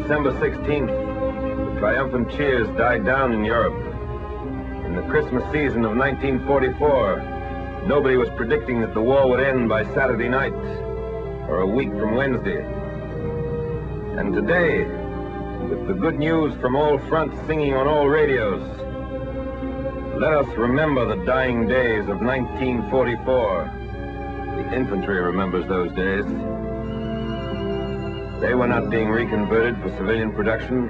December 16th, the triumphant cheers died down in Europe. In the Christmas season of 1944, nobody was predicting that the war would end by Saturday night, or a week from Wednesday. And today, with the good news from all fronts singing on all radios, let us remember the dying days of 1944. The infantry remembers those days. They were not being reconverted for civilian production,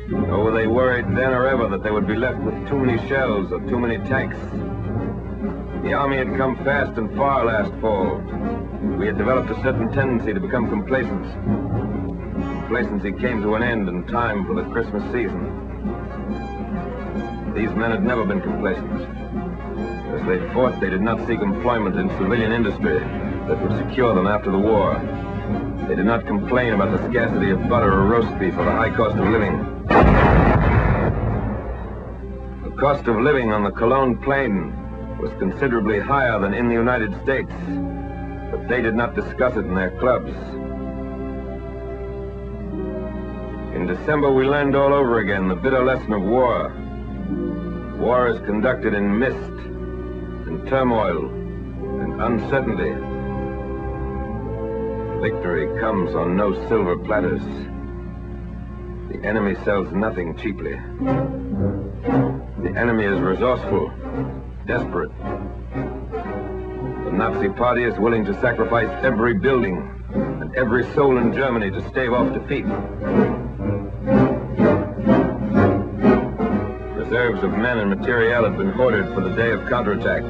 nor were they worried then or ever that they would be left with too many shells or too many tanks. The Army had come fast and far last fall. We had developed a certain tendency to become complacent. Complacency came to an end in time for the Christmas season. These men had never been complacent. As they fought, they did not seek employment in civilian industry that would secure them after the war. They did not complain about the scarcity of butter or roast beef or the high cost of living. The cost of living on the Cologne Plain was considerably higher than in the United States, but they did not discuss it in their clubs. In December, we learned all over again the bitter lesson of war. War is conducted in mist, and turmoil, and uncertainty. Victory comes on no silver platters. The enemy sells nothing cheaply. The enemy is resourceful, desperate. The Nazi Party is willing to sacrifice every building and every soul in Germany to stave off defeat. Reserves of men and materiel had been hoarded for the day of counterattack.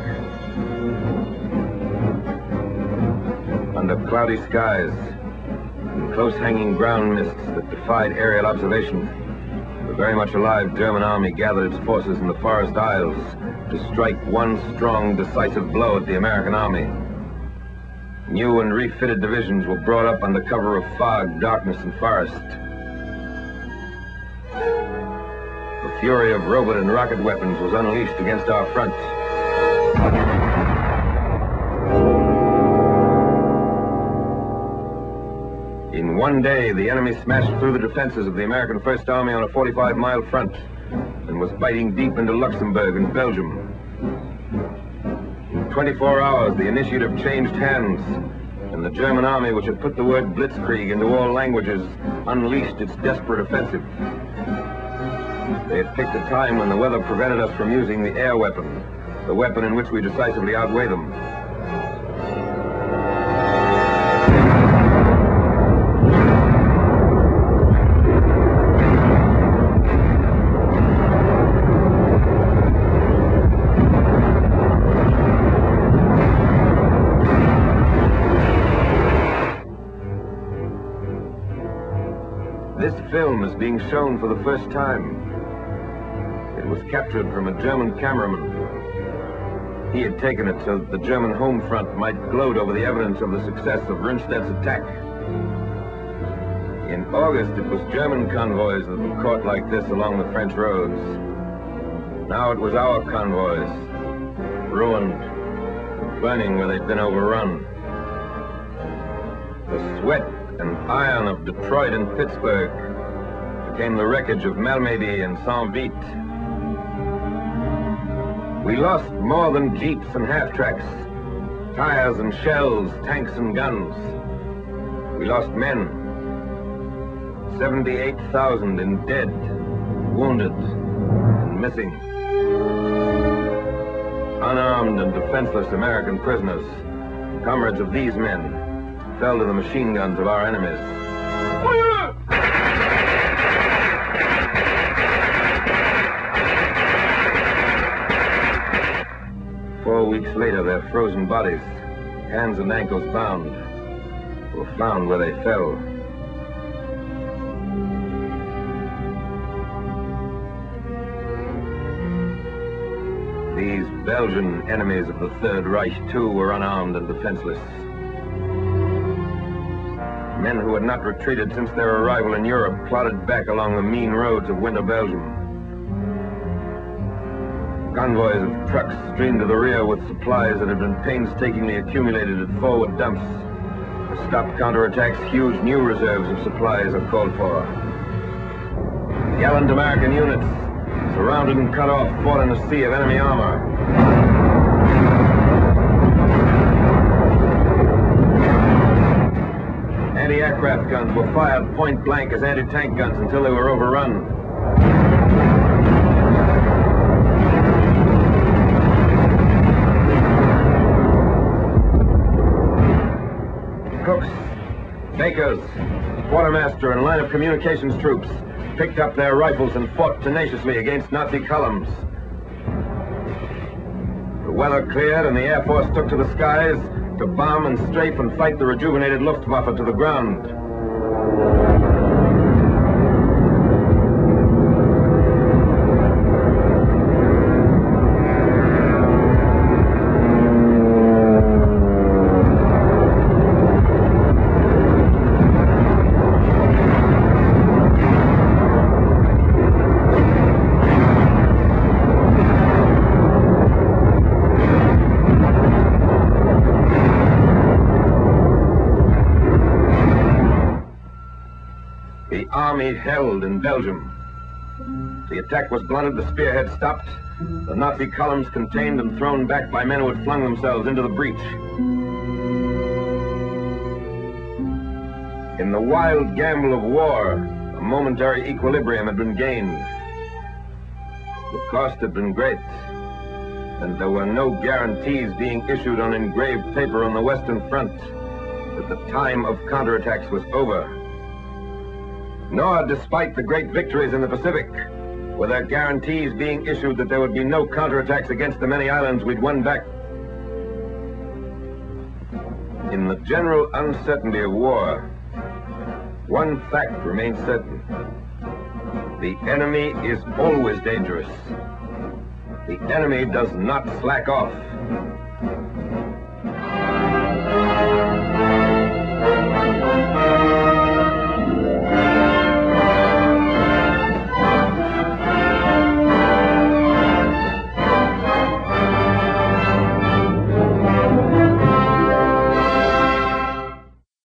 Under cloudy skies and close-hanging ground mists that defied aerial observation, the very much alive German army gathered its forces in the Forest Isles to strike one strong, decisive blow at the American army. New and refitted divisions were brought up under cover of fog, darkness, and forest. The fury of robot and rocket weapons was unleashed against our front. In one day, the enemy smashed through the defenses of the American First Army on a 45-mile front and was biting deep into Luxembourg and Belgium. In 24 hours, the initiative changed hands, and the German army, which had put the word blitzkrieg into all languages, unleashed its desperate offensive. They had picked a time when the weather prevented us from using the air weapon, the weapon in which we decisively outweigh them. This film is being shown for the first time. It was captured from a German cameraman. He had taken it so that the German home front might gloat over the evidence of the success of Rundstedt's attack. In August, it was German convoys that were caught like this along the French roads. Now it was our convoys, ruined, burning where they'd been overrun. The sweat and iron of Detroit and Pittsburgh became the wreckage of Malmedy and Saint-Vite. We lost more than jeeps and half-tracks, tires and shells, tanks and guns. We lost men. 78,000 in dead, wounded, and missing. Unarmed and defenseless American prisoners, comrades of these men, fell to the machine guns of our enemies. 4 weeks later, their frozen bodies, hands and ankles bound, were found where they fell. These Belgian enemies of the Third Reich, too, were unarmed and defenseless. Men who had not retreated since their arrival in Europe plodded back along the mean roads of winter Belgium. Convoys of trucks streamed to the rear with supplies that had been painstakingly accumulated at forward dumps. To stop counterattacks, huge new reserves of supplies are called for. Gallant American units, surrounded and cut off, fought in a sea of enemy armor. Anti-aircraft guns were fired point blank as anti-tank guns until they were overrun. Cooks, bakers, quartermaster, and line of communications troops picked up their rifles and fought tenaciously against Nazi columns. The weather cleared and the Air Force took to the skies to bomb and strafe and fight the rejuvenated Luftwaffe to the ground. The army held in Belgium. The attack was blunted, the spearhead stopped, the Nazi columns contained and thrown back by men who had flung themselves into the breach. In the wild gamble of war, a momentary equilibrium had been gained. The cost had been great, and there were no guarantees being issued on engraved paper on the Western Front that the time of counterattacks was over. Nor, despite the great victories in the Pacific, were there guarantees being issued that there would be no counterattacks against the many islands we'd won back. In the general uncertainty of war, one fact remains certain. The enemy is always dangerous. The enemy does not slack off.